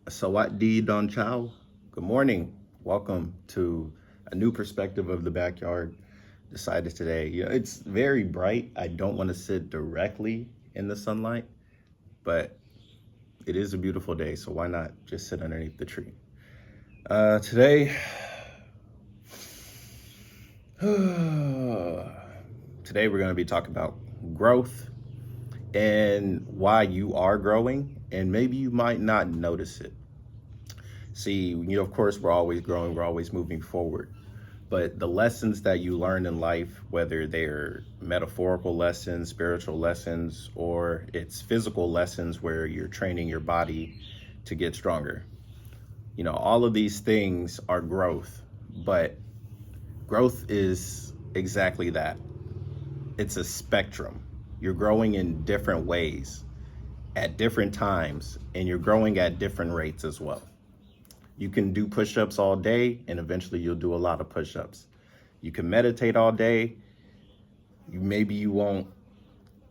Sawat Don Chow. Good morning. Welcome to a new perspective of the backyard. Decided today, it's very bright. I don't want to sit directly in the sunlight, but it is a beautiful day, so why not just sit underneath the tree? Today, today we're going to be talking about growth and why you are growing, and maybe you might not notice it. See, of course, we're always growing, we're always moving forward. But the lessons that you learn in life, whether they're metaphorical lessons, spiritual lessons, or it's physical lessons where you're training your body to get stronger, all of these things are growth. But growth is exactly that. It's a spectrum. You're growing in different ways at different times, and you're growing at different rates as well. You can do push-ups all day, and eventually you'll do a lot of push-ups. You can meditate all day. Maybe you won't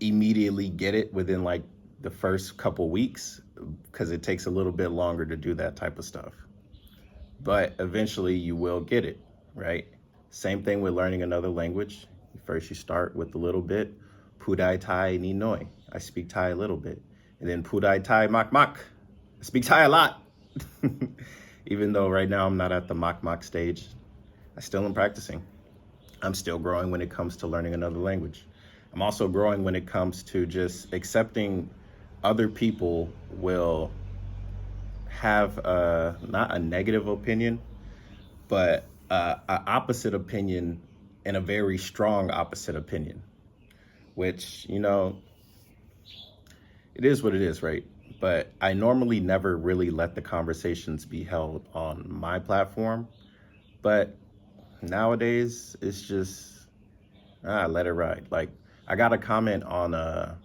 immediately get it within like the first couple weeks because it takes a little bit longer to do that type of stuff. But eventually you will get it, right? Same thing with learning another language. First you start with a little bit. Pudai Thai Ni Noi. I speak Thai a little bit. And then Pudai Thai Mak Mak. I speak Thai a lot. Even though right now I'm not at the Mak Mak stage, I still am practicing. I'm still growing when it comes to learning another language. I'm also growing when it comes to just accepting other people will have not a negative opinion, but an opposite opinion and a very strong opposite opinion, which, it is what it is, right? But I normally never really let the conversations be held on my platform. But nowadays, it's just, let it ride. Like, I got a comment on a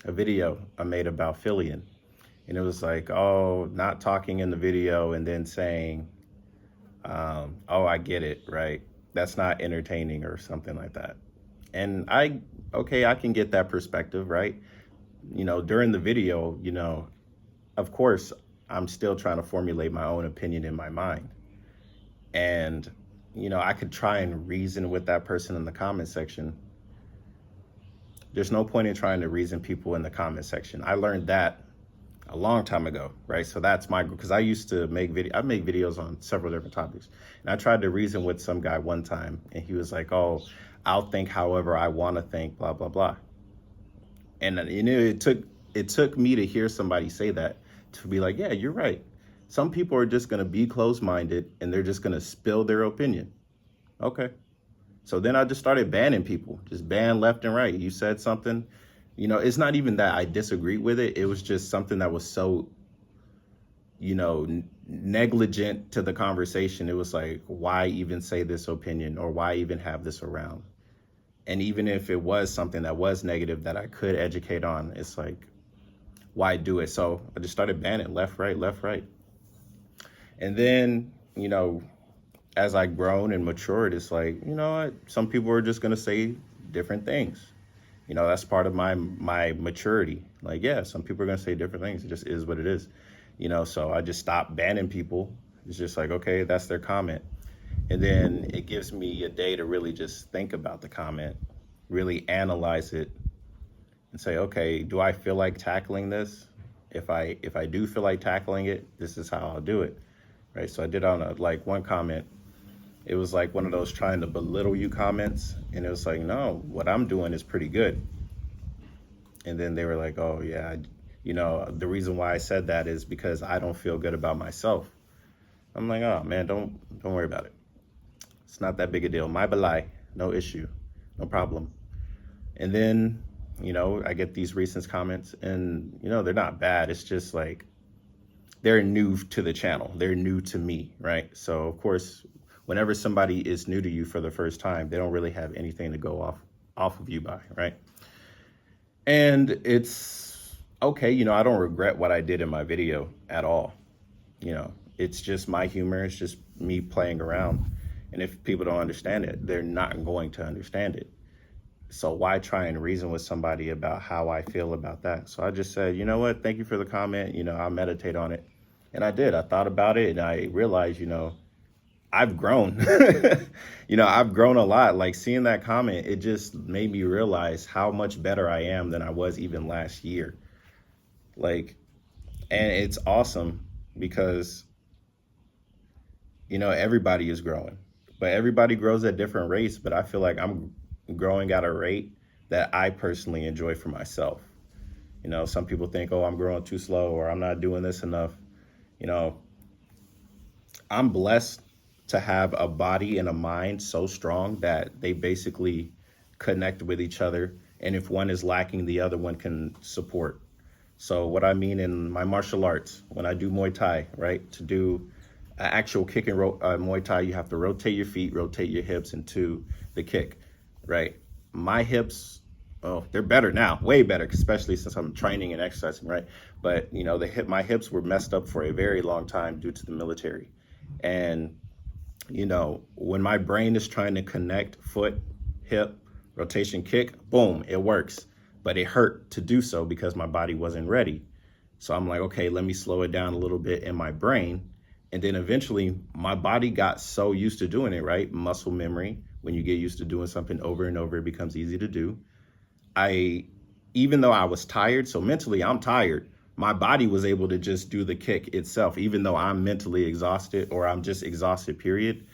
video I made about Fillion. And it was like, oh, not talking in the video and then saying, oh, I get it, right? That's not entertaining or something like that. And I can get that perspective, right? During the video, of course, I'm still trying to formulate my own opinion in my mind. And, I could try and reason with that person in the comment section. There's no point in trying to reason people in the comment section. I learned that a long time ago, right? So that's because I used to make videos on several different topics. And I tried to reason with some guy one time, and he was like, oh, I'll think however I want to think, blah, blah, blah. And it took me to hear somebody say that to be like, yeah, you're right. Some people are just going to be closed-minded and they're just going to spill their opinion. Okay. So then I just started banning people, just ban left and right. You said something, it's not even that I disagree with it. It was just something that was so, negligent to the conversation. It was like, why even say this opinion or why even have this around? And even if it was something that was negative that I could educate on, it's like, why do it? So I just started banning left, right, left, right. And then, as I grown and matured, it's like, some people are just going to say different things. That's part of my maturity. Like, yeah, some people are going to say different things. It just is what it is. So I just stopped banning people. It's just like, okay, that's their comment. And then it gives me a day to really just think about the comment, really analyze it, and say, okay, do I feel like tackling this? If I do feel like tackling it, this is how I'll do it, right? So I did on one comment. It was like one of those trying to belittle you comments, and it was like, no, what I'm doing is pretty good. And then they were like, oh yeah, the reason why I said that is because I don't feel good about myself. I'm like, oh man, don't worry about it. It's not that big a deal. My belai, no issue, no problem. And then, I get these recent comments and, they're not bad. It's just like, they're new to the channel. They're new to me, right? So of course, whenever somebody is new to you for the first time, they don't really have anything to go off of you by, right? And it's okay. I don't regret what I did in my video at all. It's just my humor. It's just me playing around. And if people don't understand it, they're not going to understand it. So why try and reason with somebody about how I feel about that? So I just said, you know what? Thank you for the comment. I'll meditate on it. And I did. I thought about it and I realized, I've grown. I've grown a lot. Like seeing that comment, it just made me realize how much better I am than I was even last year. Like, and it's awesome because, everybody is growing, but everybody grows at different rates. But I feel like I'm growing at a rate that I personally enjoy for myself. Some people think, oh, I'm growing too slow or I'm not doing this enough. You know, I'm blessed to have a body and a mind so strong that they basically connect with each other. And if one is lacking, the other one can support. So what I mean in my martial arts, when I do Muay Thai, right, to do an actual kick and Muay Thai, you have to rotate your feet, rotate your hips into the kick, right? My hips, oh, they're better now, way better, especially since I'm training and exercising, right? But my hips were messed up for a very long time due to the military. And when my brain is trying to connect foot, hip, rotation, kick, boom, it works. But it hurt to do so because my body wasn't ready. So I'm like, okay, let me slow it down a little bit in my brain. And then eventually my body got so used to doing it, right? Muscle memory. When you get used to doing something over and over, it becomes easy to do. Even though I was tired, so mentally I'm tired, my body was able to just do the kick itself, even though I'm mentally exhausted or I'm just exhausted, period.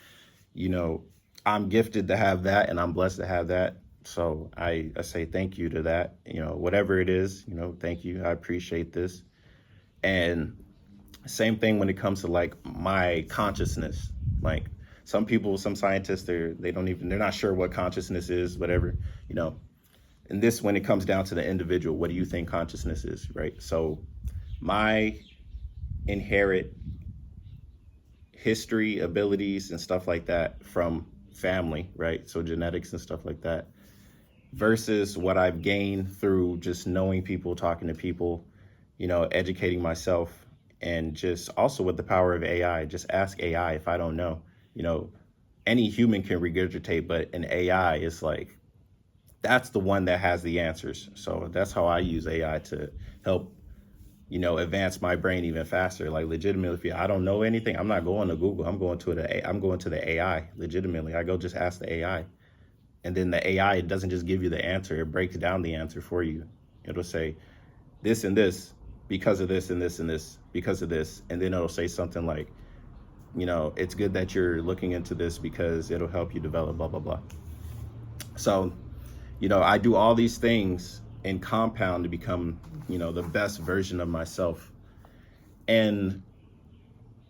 I'm gifted to have that and I'm blessed to have that. So I say thank you to that, whatever it is, thank you. I appreciate this. And same thing when it comes to like my consciousness. Like some scientists, they're not sure what consciousness is, whatever, and this, when it comes down to the individual, what do you think consciousness is, right? So my inherent history, abilities, and stuff like that from family, right? So genetics and stuff like that, versus what I've gained through just knowing people, talking to people, educating myself, and just also with the power of AI, just ask AI if I don't know. Any human can regurgitate, but an AI is like, that's the one that has the answers. So that's how I use AI to help, advance my brain even faster. Like legitimately, if I don't know anything, I'm not going to Google. I'm going to the AI. Legitimately, I go just ask the AI, and then the AI, it doesn't just give you the answer. It breaks down the answer for you. It'll say this and this because of this and this and this because of this, and then it'll say something like, it's good that you're looking into this because it'll help you develop blah blah blah. So I do all these things in compound to become, the best version of myself. And,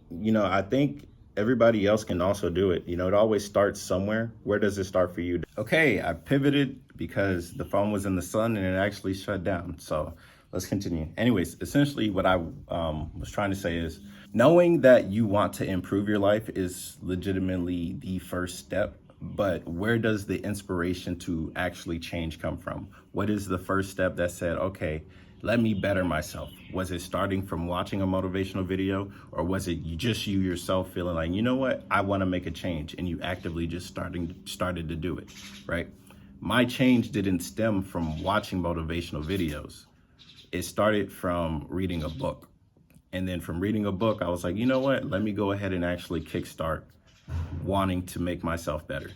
I think everybody else can also do it. It always starts somewhere. Where does it start for you? Okay, I pivoted because the phone was in the sun and it actually shut down. So let's continue. Anyways, essentially what I was trying to say is knowing that you want to improve your life is legitimately the first step. But where does the inspiration to actually change come from? What is the first step that said, okay, let me better myself? Was it starting from watching a motivational video, or was it just you yourself feeling like, you know what, I want to make a change, and you actively just started to do it, right? My change didn't stem from watching motivational videos. It started from reading a book. And then from reading a book, I was like, you know what, let me go ahead and actually kickstart wanting to make myself better,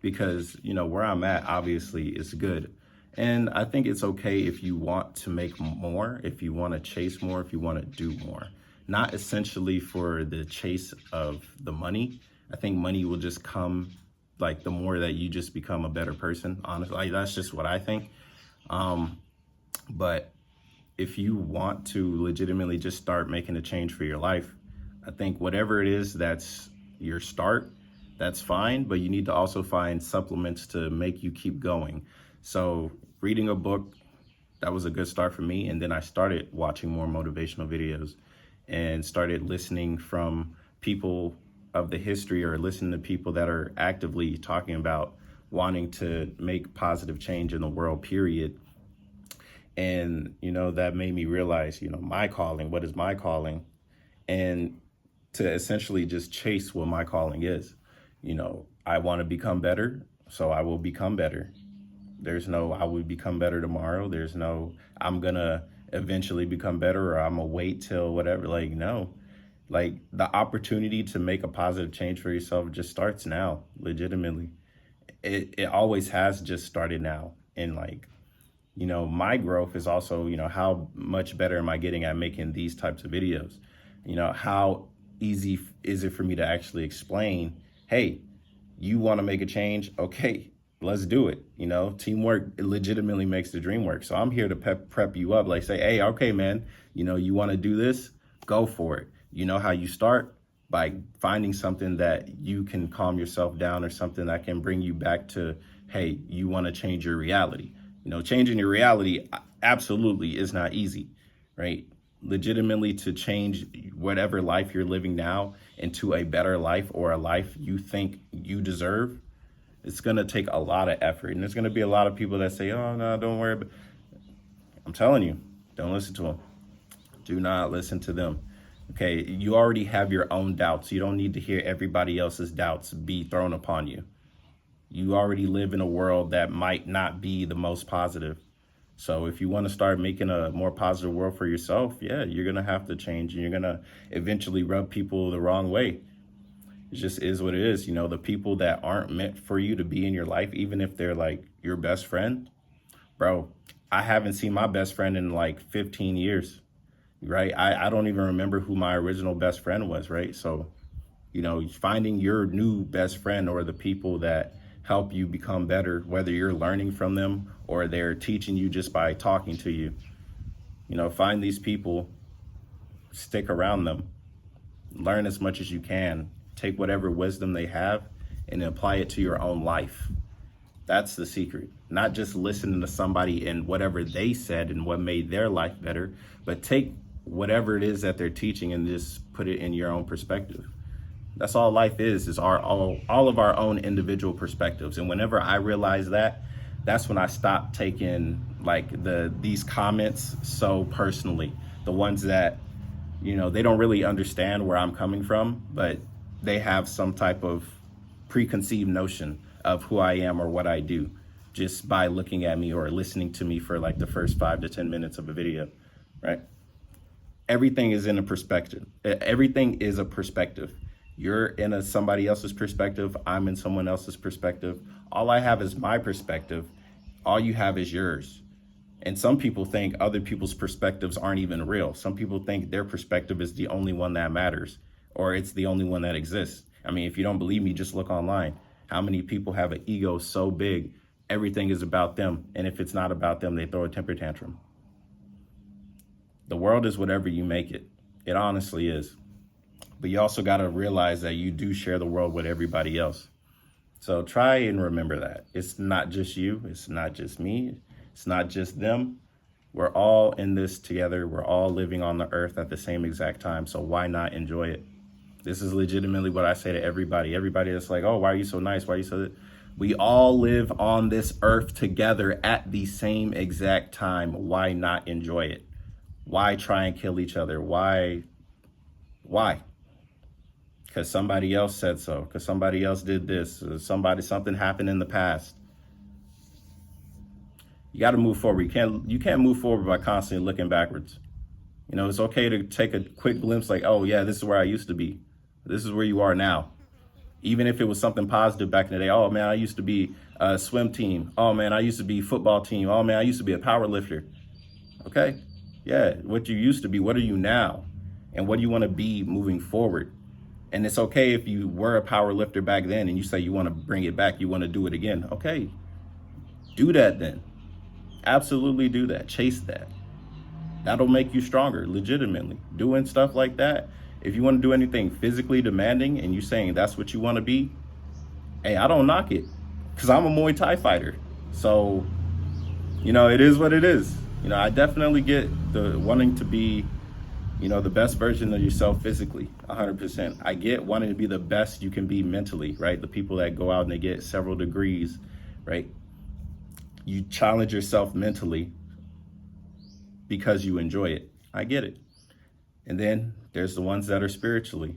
because where I'm at obviously is good, and I think it's okay if you want to make more, if you want to chase more, if you want to do more, not essentially for the chase of the money. I think money will just come like the more that you just become a better person, honestly. Like, that's just what I think. But if you want to legitimately just start making a change for your life, I think whatever it is that's your start, that's fine, but you need to also find supplements to make you keep going. So reading a book, that was a good start for me. And then I started watching more motivational videos and started listening from people of the history, or listening to people that are actively talking about wanting to make positive change in the world, period. And, that made me realize, my calling, what is my calling? And to essentially just chase what my calling is. I want to become better, so I will become better. There's no, I will become better tomorrow. There's no, I'm going to eventually become better, or I'm going to wait till whatever. Like, no, Like, the opportunity to make a positive change for yourself just starts now, legitimately. It always has just started now. And like, my growth is also, how much better am I getting at making these types of videos? How easy is it for me to actually explain, hey, you want to make a change? Okay, let's do it. Teamwork legitimately makes the dream work. So I'm here to prep you up, like say, hey, okay, man, you want to do this? Go for it. You know how you start? By finding something that you can calm yourself down, or something that can bring you back to, hey, you want to change your reality. Changing your reality absolutely is not easy, right? Legitimately, to change whatever life you're living now into a better life, or a life you think you deserve, it's going to take a lot of effort. And there's going to be a lot of people that say, oh, no, don't worry. I'm telling you, don't listen to them. Do not listen to them. Okay, you already have your own doubts. You don't need to hear everybody else's doubts be thrown upon you. You already live in a world that might not be the most positive. So if you want to start making a more positive world for yourself, yeah, you're going to have to change, and you're going to eventually rub people the wrong way. It just is what it is. The people that aren't meant for you to be in your life, even if they're like your best friend, bro, I haven't seen my best friend in like 15 years, right? I don't even remember who my original best friend was, right? So, finding your new best friend, or the people that help you become better, whether you're learning from them or they're teaching you just by talking to you, find these people, stick around them, learn as much as you can, take whatever wisdom they have and apply it to your own life. That's the secret. Not just listening to somebody and whatever they said and what made their life better, but take whatever it is that they're teaching and just put it in your own perspective. That's all life is all of our own individual perspectives. And whenever I realize that, that's when I stop taking like these comments so personally. The ones that, they don't really understand where I'm coming from, but they have some type of preconceived notion of who I am or what I do just by looking at me or listening to me for like the first 5 to 10 minutes of a video, right? Everything is in a perspective. Everything is a perspective. You're in somebody else's perspective. I'm in someone else's perspective. All I have is my perspective. All you have is yours. And some people think other people's perspectives aren't even real. Some people think their perspective is the only one that matters, or it's the only one that exists. I mean, if you don't believe me, just look online. How many people have an ego so big, everything is about them. And if it's not about them, they throw a temper tantrum. The world is whatever you make it. It honestly is. But you also got to realize that you do share the world with everybody else. So try and remember that. It's not just you. It's not just me. It's not just them. We're all in this together. We're all living on the earth at the same exact time. So why not enjoy it? This is legitimately what I say to everybody. Everybody that's like, oh, why are you so nice? Why are you so... We all live on this earth together at the same exact time. Why not enjoy it? Why try and kill each other? Why? Because somebody else said so, because somebody else did this, something happened in the past. You got to move forward. You can't move forward by constantly looking backwards. It's okay to take a quick glimpse, like, oh yeah, this is where I used to be. This is where you are now. Even if it was something positive back in the day. Oh man, I used to be a swim team. Oh man, I used to be football team. Oh man, I used to be a power lifter. Okay, yeah, what you used to be, what are you now? And what do you want to be moving forward? And it's okay if you were a power lifter back then and you say you want to bring it back, you want to do it again. Okay, do that then. Absolutely do that. Chase that. That'll make you stronger, legitimately. Doing stuff like that. If you want to do anything physically demanding and you're saying that's what you want to be, hey, I don't knock it, because I'm a Muay Thai fighter. So, it is what it is. I definitely get the wanting to be, the best version of yourself physically, 100%. I get wanting to be the best you can be mentally, right? The people that go out and they get several degrees, right? You challenge yourself mentally because you enjoy it. I get it. And then there's the ones that are spiritually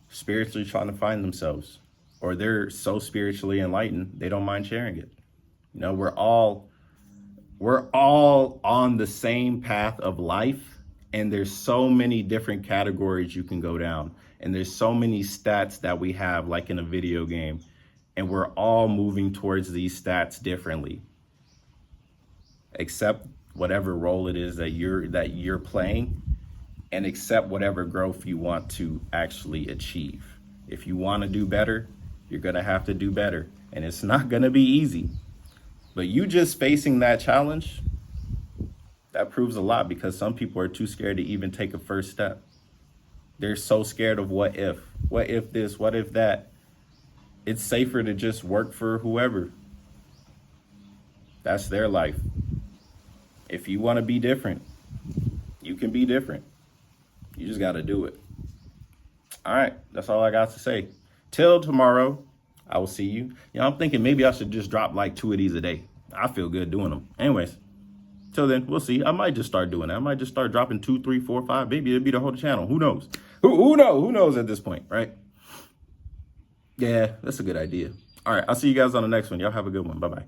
trying to find themselves, or they're so spiritually enlightened, they don't mind sharing it. We're all on the same path of life, And there's so many different categories you can go down. And there's so many stats that we have, like in a video game. And we're all moving towards these stats differently. Accept whatever role it is that you're playing, and accept whatever growth you want to actually achieve. If you want to do better, you're going to have to do better. And it's not going to be easy. But you just facing that challenge, that proves a lot, because some people are too scared to even take a first step. They're so scared of what if this, what if that. It's safer to just work for whoever. That's their life. If you want to be different, you can be different. You just got to do it. All right, that's all I got to say. Till tomorrow, I will see you. I'm thinking maybe I should just drop like 2 of these a day. I feel good doing them. Anyways, till then, we'll see. I might just start doing that. I might just start dropping 2, 3, 4, 5. Maybe it'll be the whole channel. Who knows? Who knows? Who knows at this point, right? Yeah, that's a good idea. All right, I'll see you guys on the next one. Y'all have a good one. Bye-bye.